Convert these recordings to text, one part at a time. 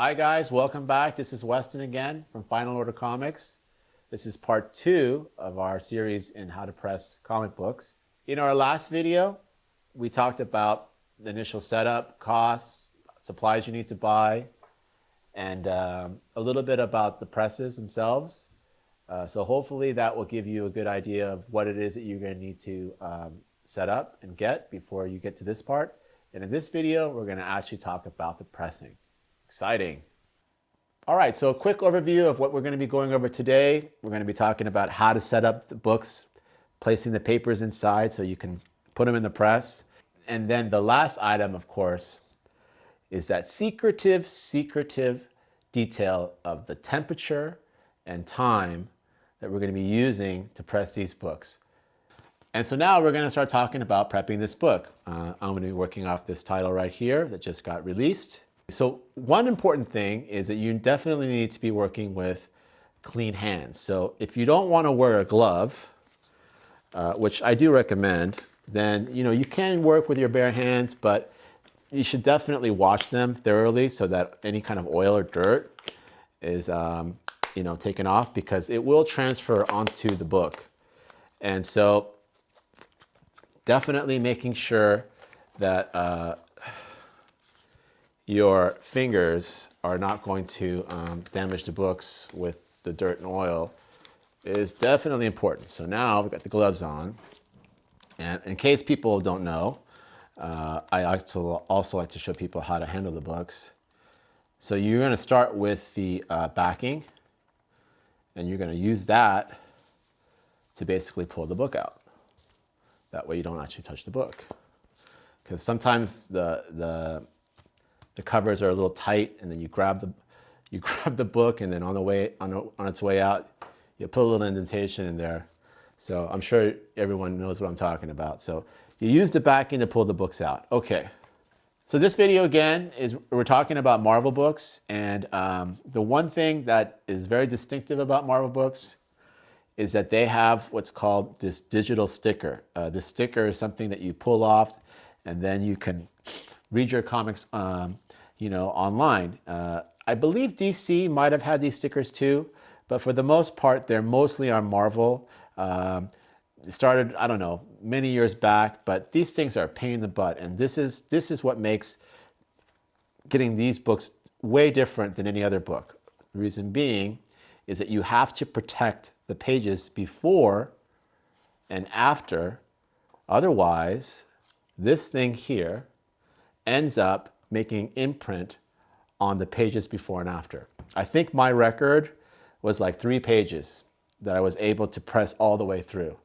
Hi guys, welcome back. This is Weston again from Final Order Comics. This is part 2 of our series in how to press comic books. In our last video, we talked about the initial setup, costs, supplies you need to buy, and a little bit about the presses themselves. So hopefully that will give you a good idea of what it is that you're going to need to set up and get before you get to this part. And in this video, we're going to actually talk about the pressing. Exciting. All right, so a quick overview of what we're going to be going over today. We're going to be talking about how to set up the books, placing the papers inside so you can put them in the press. And then the last item, of course, is that secretive detail of the temperature and time that we're going to be using to press these books. And so now we're going to start talking about prepping this book. I'm going to be working off this title right here that just got released. So one important thing is that you definitely need to be working with clean hands. So if you don't want to wear a glove, which I do recommend, then you can work with your bare hands, but you should definitely wash them thoroughly so that any kind of oil or dirt is taken off, because it will transfer onto the book. And so definitely making sure that your fingers are not going to damage the books with the dirt and oil is definitely important. So now we've got the gloves on. And in case people don't know, I also like to show people how to handle the books. So you're going to start with the backing, and you're going to use that to basically pull the book out. That way you don't actually touch the book. Because sometimes the covers are a little tight, and then you grab the book, and then on its way out, you put a little indentation in there. So I'm sure everyone knows what I'm talking about. So you use the backing to pull the books out. Okay. So this video again is we're talking about Marvel books, and the one thing that is very distinctive about Marvel books is that they have what's called this digital sticker. This sticker is something that you pull off, and then you can read your comics online. I believe DC might have had these stickers too, but for the most part, they're mostly on Marvel. It started, I don't know, many years back, but these things are a pain in the butt, and this is what makes getting these books way different than any other book. The reason being is that you have to protect the pages before and after. Otherwise, this thing here ends up making imprint on the pages before and after. I think my record was like 3 pages that I was able to press all the way through.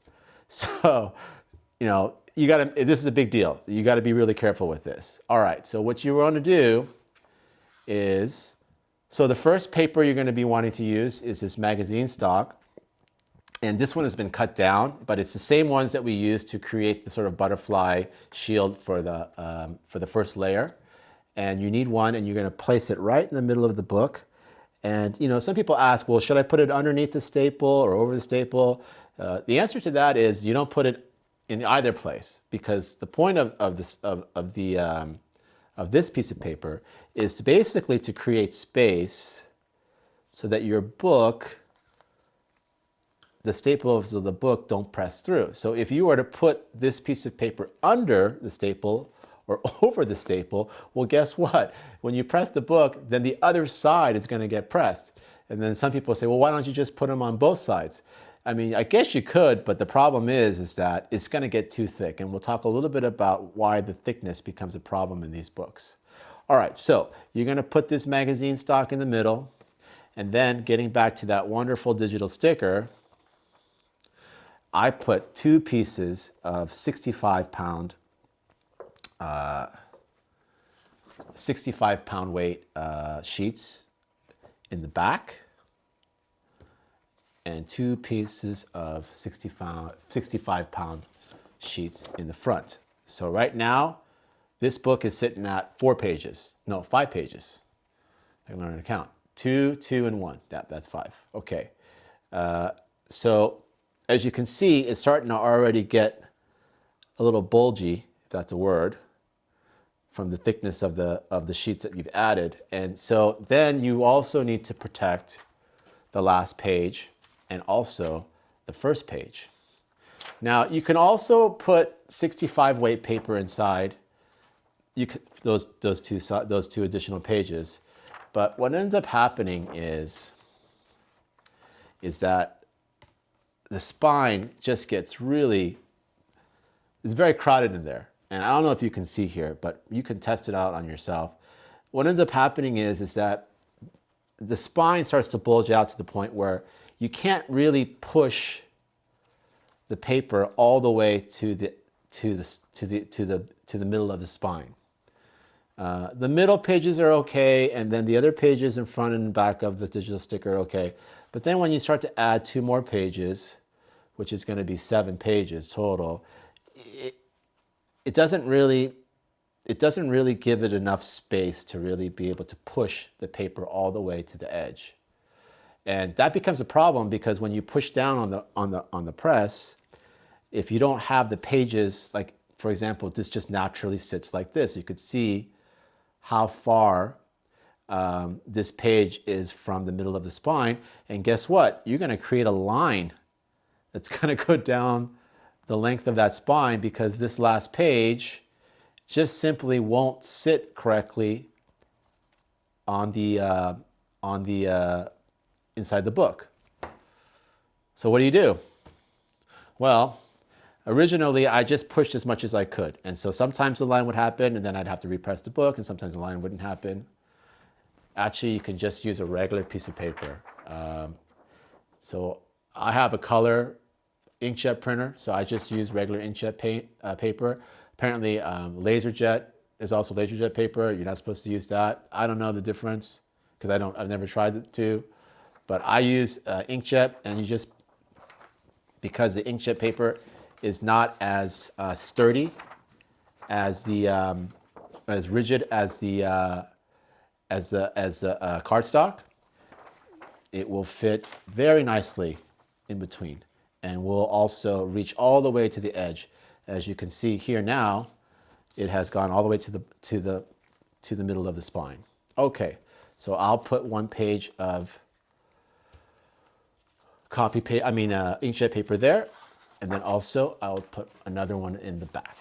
So, this is a big deal. You got to be really careful with this. All right, so what you want to do is, so the first paper you're going to be wanting to use is this magazine stock. And this one has been cut down, but it's the same ones that we use to create the sort of butterfly shield for the first layer. And you need one, and you're going to place it right in the middle of the book. And some people ask, well, should I put it underneath the staple or over the staple? The answer to that is you don't put it in either place, because the point of this piece of paper is to basically to create space so that your book, the staples of the book, don't press through. So if you were to put this piece of paper under the staple or over the staple, well, guess what? When you press the book, then the other side is going to get pressed. And then some people say, well, why don't you just put them on both sides? I mean, I guess you could, but the problem is that it's going to get too thick. And we'll talk a little bit about why the thickness becomes a problem in these books. All right, so you're going to put this magazine stock in the middle. And then getting back to that wonderful digital sticker, I put 2 pieces of 65-pound weight sheets in the back, and 2 pieces of 65-pound sheets in the front. So right now, this book is sitting at 5 pages. I'm learning to count. 2, 2, and 1. That's 5. Okay. So as you can see, it's starting to already get a little bulgy, if that's a word, from the thickness of the sheets that you've added. And so then you also need to protect the last page and also the first page. Now you can also put 65 weight paper inside those two additional pages, but what ends up happening is that the spine just gets it's very crowded in there. And I don't know if you can see here, but you can test it out on yourself. What ends up happening is that the spine starts to bulge out to the point where you can't really push the paper all the way to the middle of the spine. The middle pages are okay, and then the other pages in front and back of the digital sticker are okay. But then when you start to add 2 more pages, which is going to be 7 pages total, it doesn't really give it enough space to really be able to push the paper all the way to the edge. And that becomes a problem because when you push down on the press, if you don't have the pages, like for example, this just naturally sits like this. You could see how far this page is from the middle of the spine. And guess what? You're going to create a line that's going to go down the length of that spine because this last page just simply won't sit correctly on the inside the book. So what do? Well, originally I just pushed as much as I could, and so sometimes the line would happen and then I'd have to repress the book, and sometimes the line wouldn't happen. Actually, you can just use a regular piece of paper. So I have a color inkjet printer, so I just use regular inkjet paper. Apparently LaserJet, there's also LaserJet paper. You're not supposed to use that. I don't know the difference because I've never tried it to, but I use inkjet, and you just, because the inkjet paper is not as sturdy, as rigid as the cardstock, it will fit very nicely in between and will also reach all the way to the edge. As you can see here now, it has gone all the way to the middle of the spine. Okay, so I'll put 1 page of inkjet paper there, and then also I'll put another one in the back.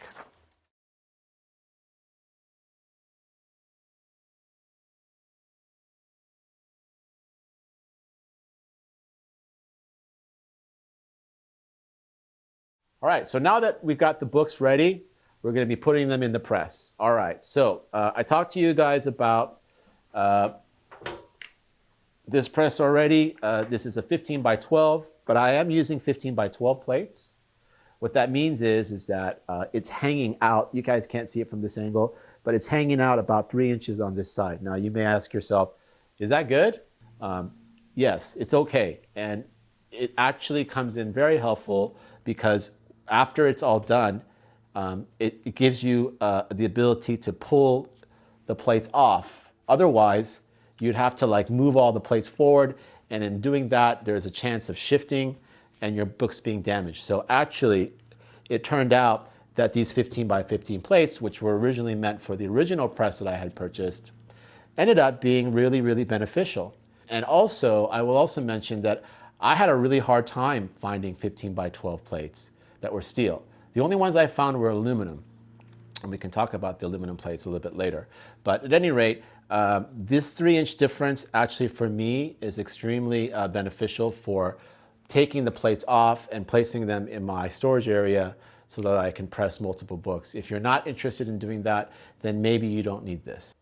All right, so now that we've got the books ready, we're going to be putting them in the press. All right, so I talked to you guys about this press already. This is a 15 by 12, but I am using 15 by 12 plates. What that means is that it's hanging out. You guys can't see it from this angle, but it's hanging out about 3 inches on this side. Now you may ask yourself, is that good? Yes, it's okay. And it actually comes in very helpful because after it's all done, it gives you the ability to pull the plates off. Otherwise, you'd have to like move all the plates forward, and in doing that, there's a chance of shifting and your book's being damaged. So actually, it turned out that these 15 by 15 plates, which were originally meant for the original press that I had purchased, ended up being really, really beneficial. And also, I will also mention that I had a really hard time finding 15 by 12 plates that were steel. The only ones I found were aluminum, and we can talk about the aluminum plates a little bit later. But at any rate, this 3-inch difference actually for me is extremely beneficial for taking the plates off and placing them in my storage area so that I can press multiple books. If you're not interested in doing that, then maybe you don't need this.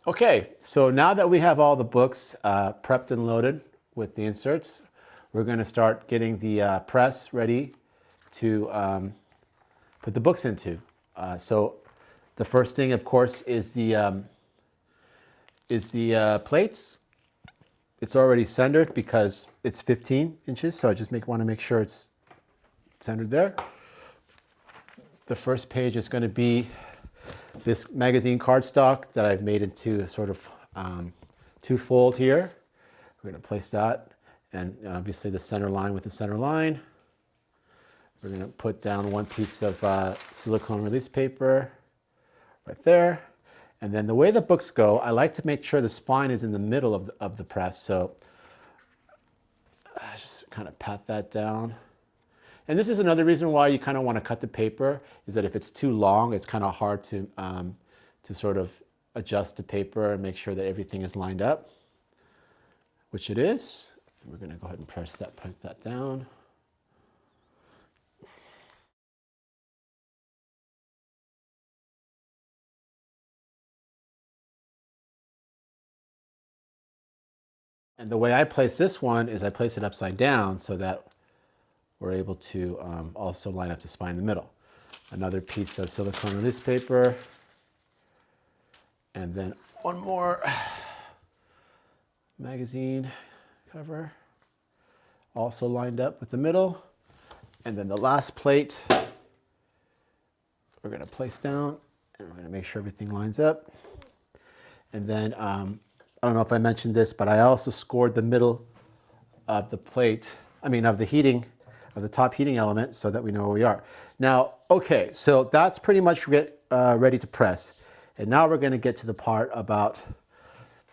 Okay, so now that we have all the books prepped and loaded with the inserts, we're going to start getting the press ready to put the books into. So the first thing, of course, is the plates. It's already centered because it's 15 inches, so I just want to make sure it's centered there. The first page is going to be this magazine cardstock that I've made into a sort of two-fold here. We're going to place that, and obviously the center line with the center line. We're going to put down 1 piece of silicone release paper right there. And then the way the books go, I like to make sure the spine is in the middle of the press. So I just kind of pat that down. And this is another reason why you kind of want to cut the paper, is that if it's too long, it's kind of hard to sort of adjust the paper and make sure that everything is lined up, which it is. We're going to go ahead and press that down. And the way I place this one is I place it upside down so that we're able to also line up the spine in the middle. Another piece of silicone newspaper, and then one more magazine cover, also lined up with the middle. And then the last plate we're going to place down, and we're going to make sure everything lines up. And then I don't know if I mentioned this, but I also scored the middle of the plate, of the heating, of the top heating element, so that we know where we are. Now, okay, so that's pretty much ready to press. And now we're going to get to the part about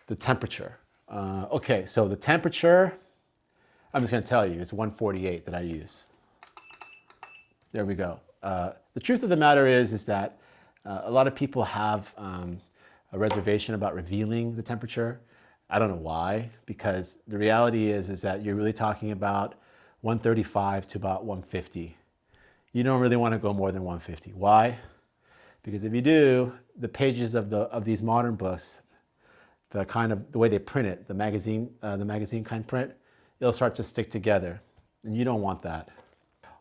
the temperature. Okay, so the temperature, I'm just going to tell you, it's 148 that I use. There we go. The truth of the matter is that a lot of people have a reservation about revealing the temperature. I don't know why, because the reality is that you're really talking about 135 to about 150. You don't really want to go more than 150. Why? Because if you do, the pages of these modern books, the way they print it, the magazine kind print, it'll start to stick together, and you don't want that.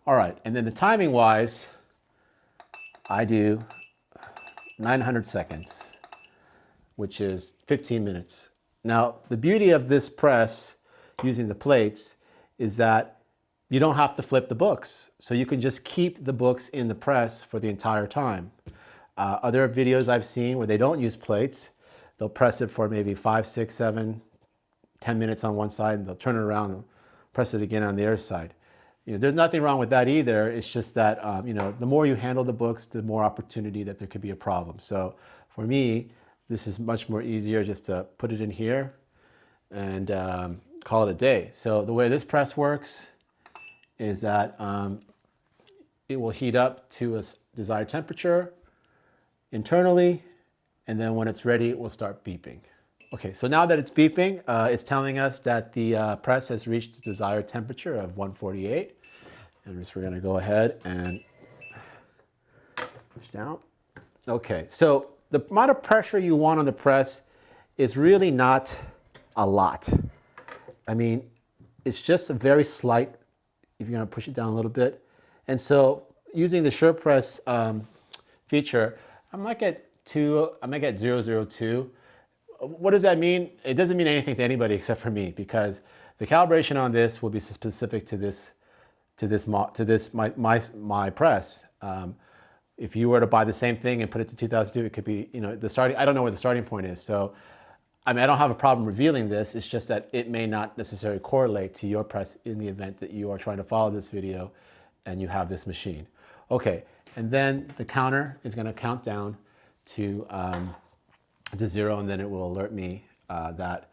All right, and then the timing wise, I do 900 seconds. Which is 15 minutes. Now, the beauty of this press using the plates is that you don't have to flip the books. So you can just keep the books in the press for the entire time. Other videos I've seen where they don't use plates, they'll press it for maybe 5, 6, 7, 10 minutes on one side, and they'll turn it around and press it again on the other side. There's nothing wrong with that either. It's just that the more you handle the books, the more opportunity that there could be a problem. So for me, this is much more easier just to put it in here and call it a day. So the way this press works is that it will heat up to a desired temperature internally, and then when it's ready, it will start beeping. Okay, so now that it's beeping, it's telling us that the press has reached the desired temperature of 148. And we're going to go ahead and push down. Okay, so the amount of pressure you want on the press is really not a lot. It's just a very slight, if you're going to push it down a little bit. And so using the SurePress feature, I'm like at 002. What does that mean? It doesn't mean anything to anybody except for me, because the calibration on this will be specific to my press. If you were to buy the same thing and put it to 2002, it could be, I don't know where the starting point is. So, I don't have a problem revealing this. It's just that it may not necessarily correlate to your press in the event that you are trying to follow this video and you have this machine. Okay, and then the counter is going to count down to 0, and then it will alert me that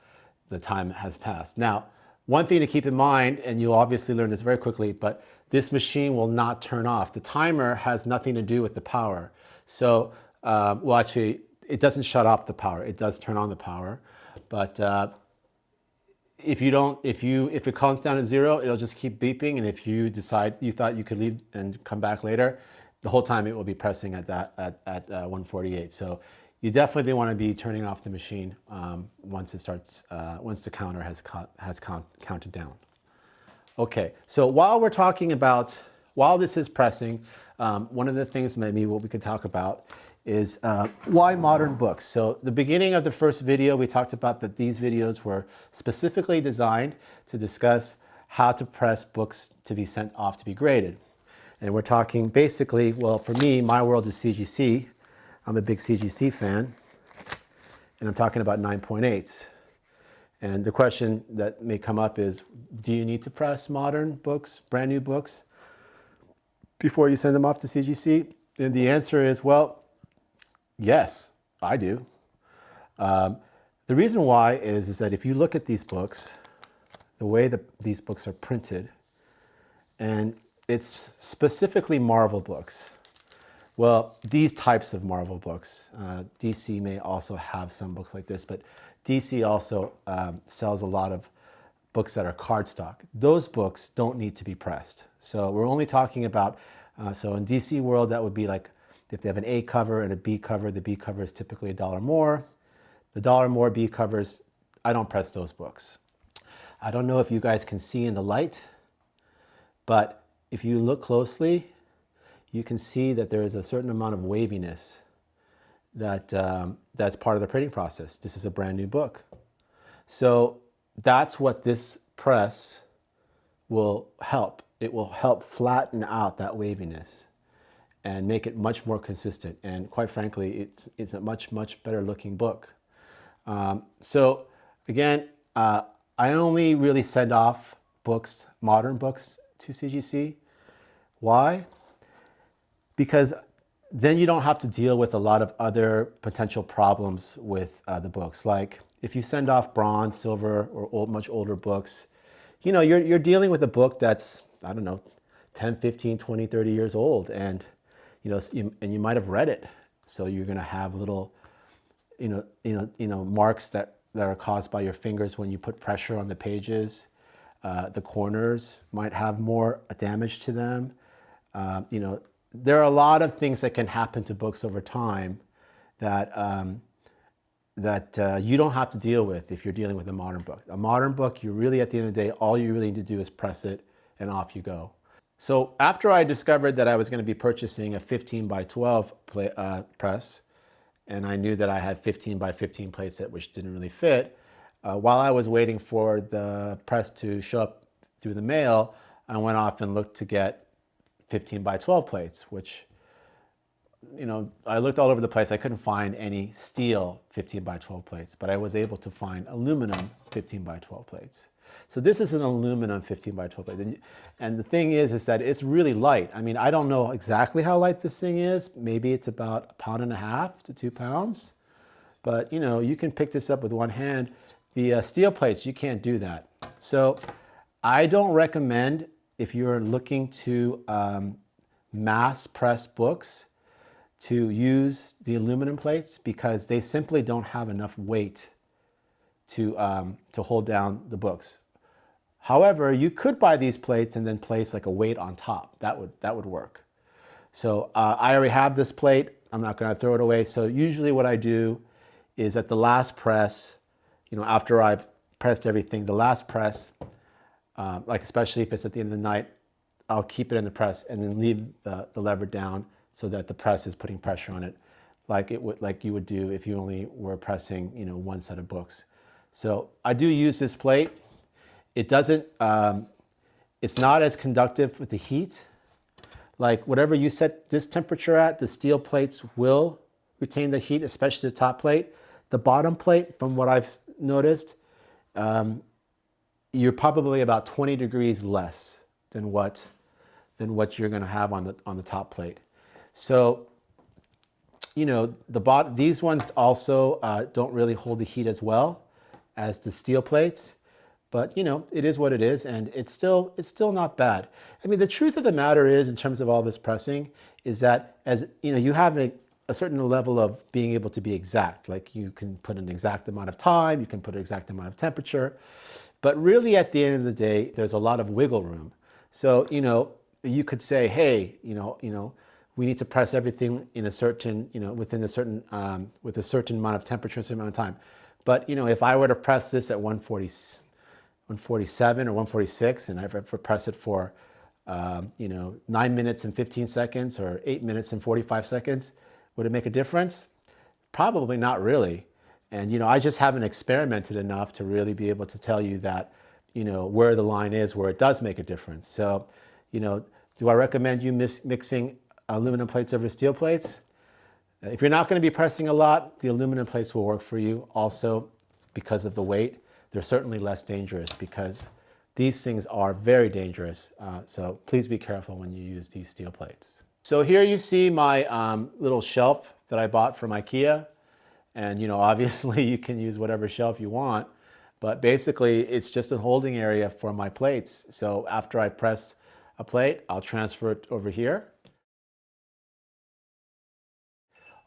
the time has passed. Now, one thing to keep in mind, and you'll obviously learn this very quickly, but this machine will not turn off. The timer has nothing to do with the power. So, actually, it doesn't shut off the power. It does turn on the power, but if it counts down to 0, it'll just keep beeping. And if you decide you thought you could leave and come back later, the whole time it will be pressing at 148. So you definitely want to be turning off the machine once the counter has counted down. Okay, so while this is pressing, one of the things maybe what we could talk about is why modern books. So the beginning of the first video, we talked about that these videos were specifically designed to discuss how to press books to be sent off to be graded. And we're talking basically, well, for me, my world is CGC. I'm a big CGC fan, and I'm talking about 9.8s. And the question that may come up is, do you need to press modern books, brand new books, before you send them off to CGC? And the answer is, well, yes, I do. The reason why is that if you look at these books, the way that these books are printed, and it's specifically Marvel books. Well, these types of Marvel books. DC may also have some books like this, but DC also sells a lot of books that are cardstock. Those books don't need to be pressed. So we're only talking about, so in DC world, that would be like if they have an A cover and a B cover, the B cover is typically $1 more. The $1 more B covers, I don't press those books. I don't know if you guys can see in the light, but if you look closely, you can see that there is a certain amount of waviness that that's part of the printing process. This is a brand new book. So that's what this press will help. It will help flatten out that waviness and make it much more consistent. And quite frankly, it's a much better looking book. So again, I only really send off books, modern books, to CGC. Why? Because then you don't have to deal with a lot of other potential problems with the books. Like if you send off bronze, silver, or much older books, you know, you're dealing with a book that's, I don't know, 10, 15, 20, 30 years old. And, you know, you might have read it. So you're going to have little, marks that are caused by your fingers when you put pressure on the pages. The corners might have more damage to them. There are a lot of things that can happen to books over time that you don't have to deal with if you're dealing with a modern book. A modern book, you really, at the end of the day, all you really need to do is press it and off you go. So after I discovered that I was going to be purchasing a 15 by 12 press, and I knew that I had 15 by 15 plates which didn't really fit, while I was waiting for the press to show up through the mail, I went off and looked to get 15 by 12 plates, which, I looked all over the place. I couldn't find any steel 15 by 12 plates, but I was able to find aluminum 15 by 12 plates. So this is an aluminum 15 by 12 plate. And the thing is that it's really light. I mean, I don't know exactly how light this thing is. Maybe it's about 1.5 pounds to 2 pounds. But, you can pick this up with one hand. The steel plates, you can't do that. So I don't recommend, if you're looking to mass press books, to use the aluminum plates, because they simply don't have enough weight to hold down the books. However, you could buy these plates and then place like a weight on top. That would work. So I already have this plate. I'm not going to throw it away. So usually what I do is at the last press, after I've pressed everything, the last press, like especially if it's at the end of the night, I'll keep it in the press and then leave the lever down so that the press is putting pressure on it, like you would do if you only were pressing, one set of books. So I do use this plate. It doesn't, it's not as conductive with the heat. Like whatever you set this temperature at, the steel plates will retain the heat, especially the top plate. The bottom plate, from what I've noticed, you're probably about 20 degrees less than what you're going to have on the top plate. So, these ones also don't really hold the heat as well as the steel plates, but it is what it is, and it's still not bad. I mean, the truth of the matter is, in terms of all this pressing, is that as you have a certain level of being able to be exact. Like you can put an exact amount of time, you can put an exact amount of temperature, but really at the end of the day, there's a lot of wiggle room. So you could say, hey, we need to press everything in a certain, within a certain, with a certain amount of temperature, a certain amount of time. But, if I were to press this at 147 or 146, and I press it for, 9 minutes and 15 seconds or 8 minutes and 45 seconds, would it make a difference? Probably not really. And, I just haven't experimented enough to really be able to tell you that, where the line is, where it does make a difference. So, do I recommend you mixing aluminum plates over steel plates? If you're not going to be pressing a lot, the aluminum plates will work for you. Also, because of the weight, they're certainly less dangerous, because these things are very dangerous. So please be careful when you use these steel plates. So here you see my little shelf that I bought from IKEA. And obviously you can use whatever shelf you want, but basically it's just a holding area for my plates. So after I press a plate, I'll transfer it over here.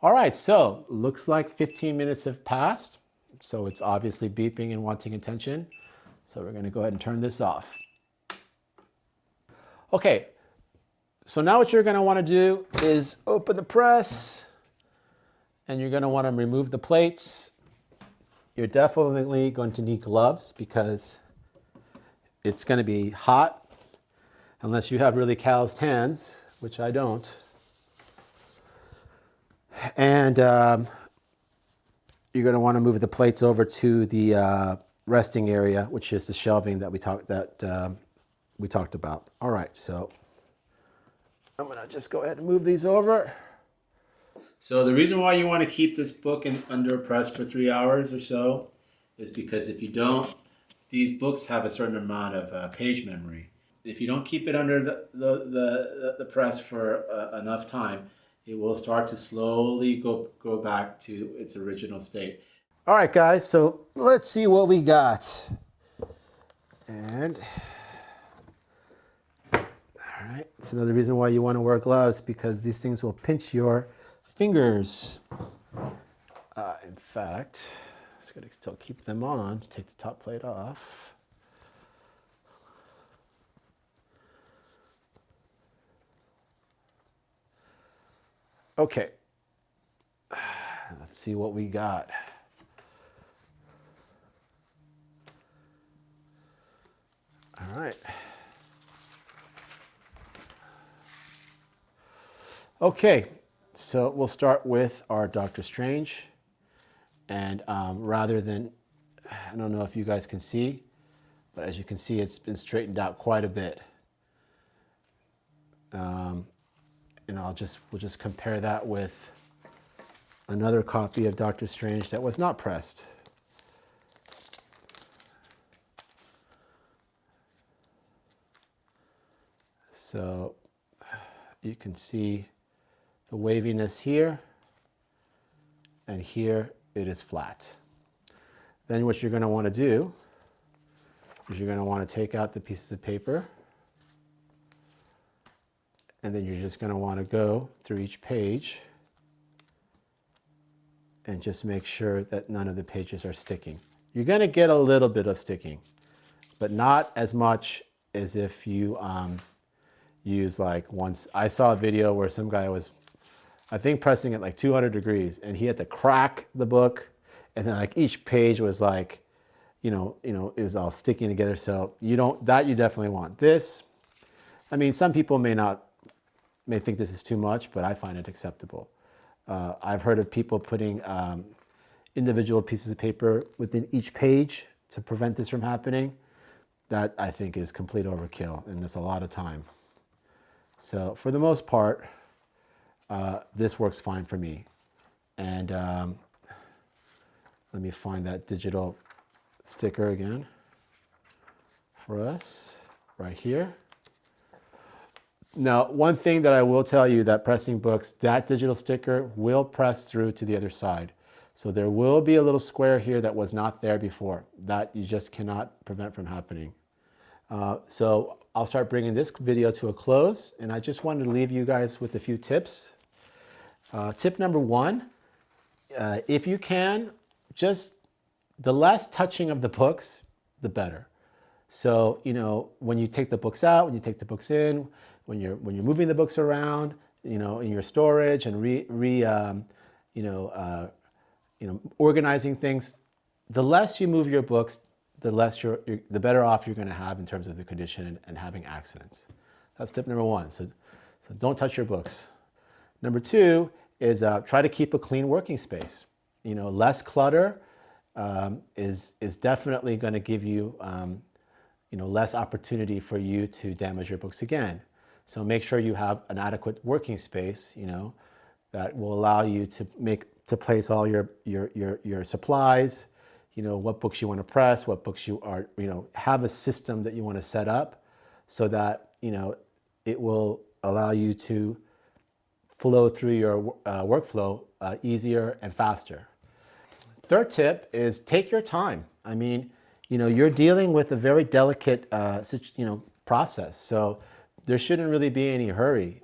All right, so looks like 15 minutes have passed. So it's obviously beeping and wanting attention. So we're gonna go ahead and turn this off. Okay, so now what you're gonna wanna do is open the press, and you're gonna wanna remove the plates. You're definitely going to need gloves because it's gonna be hot, unless you have really calloused hands, which I don't. And you're gonna wanna move the plates over to the resting area, which is the shelving that we talked about. All right, so I'm gonna just go ahead and move these over. So the reason why you want to keep this book under press for 3 hours or so is because if you don't, these books have a certain amount of page memory. If you don't keep it under the press for enough time, it will start to slowly go back to its original state. All right, guys, so let's see what we got. And all right, it's another reason why you want to wear gloves, because these things will pinch your fingers. In fact, I'm just going to still keep them on to take the top plate off. Okay, let's see what we got. All right. Okay, so we'll start with our Doctor Strange. And rather than, I don't know if you guys can see, but as you can see, it's been straightened out quite a bit. And we'll just compare that with another copy of Doctor Strange that was not pressed. So you can see the waviness here, and here it is flat. Then what you're going to want to do is you're going to want to take out the pieces of paper, and then you're just going to want to go through each page and just make sure that none of the pages are sticking. You're going to get a little bit of sticking, but not as much as if you use once. I saw a video where some guy was, I think, pressing it 200 degrees, and he had to crack the book, and then each page was is all sticking together. So you definitely want this. I mean, some people may think this is too much, but I find it acceptable. I've heard of people putting individual pieces of paper within each page to prevent this from happening. That I think is complete overkill, and that's a lot of time. So for the most part, this works fine for me. And let me find that digital sticker again for us right here. Now, one thing that I will tell you, that pressing books, that digital sticker will press through to the other side. So there will be a little square here that was not there before. That you just cannot prevent from happening. So I'll start bringing this video to a close, and I just wanted to leave you guys with a few tips. Tip number one, if you can, just the less touching of the books, the better. So, when you take the books out, when you take the books in, when you're moving the books around, in your storage and organizing things, the less you move your books, the better off you're going to have in terms of the condition and having accidents. That's tip number one. So don't touch your books. Number two is try to keep a clean working space. Less clutter is definitely going to give you less opportunity for you to damage your books again. So make sure you have an adequate working space, that will allow you to place all your supplies, what books you want to press, what books you are, have a system that you want to set up so that, it will allow you to flow through your workflow easier and faster. third tip is take your time. I mean, you're dealing with a very delicate process, so there shouldn't really be any hurry.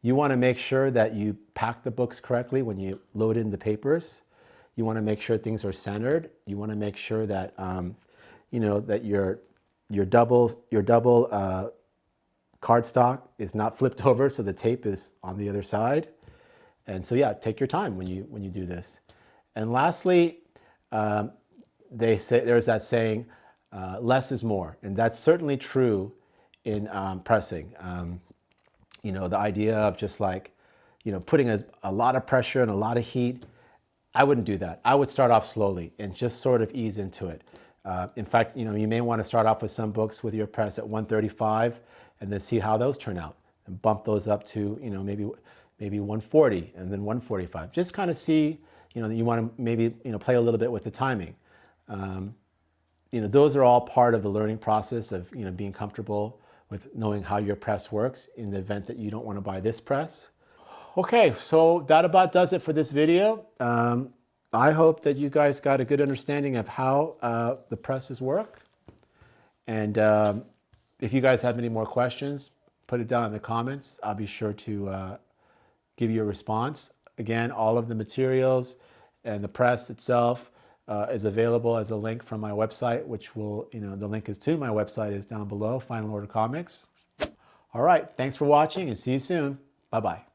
You want to make sure that you pack the books correctly when you load in the papers. You want to make sure things are centered. You want to make sure that that your double cardstock is not flipped over, so the tape is on the other side. And so yeah, take your time when you do this. And lastly, they say there's that saying, less is more, and that's certainly true in pressing. The idea of just like, putting a lot of pressure and a lot of heat, I wouldn't do that. I would start off slowly and just sort of ease into it. In fact, you may want to start off with some books with your press at 135 and then see how those turn out, and bump those up to maybe 140 and then 145. Just kind of see, that you want to maybe play a little bit with the timing. Those are all part of the learning process of being comfortable with knowing how your press works in the event that you don't want to buy this press. Okay, so that about does it for this video. I hope that you guys got a good understanding of how the presses work. And if you guys have any more questions, put it down in the comments. I'll be sure to give you a response. Again, all of the materials and the press itself is available as a link from my website, which will, the link is to my website is down below, Final Order Comics. All right, thanks for watching and see you soon. Bye-bye.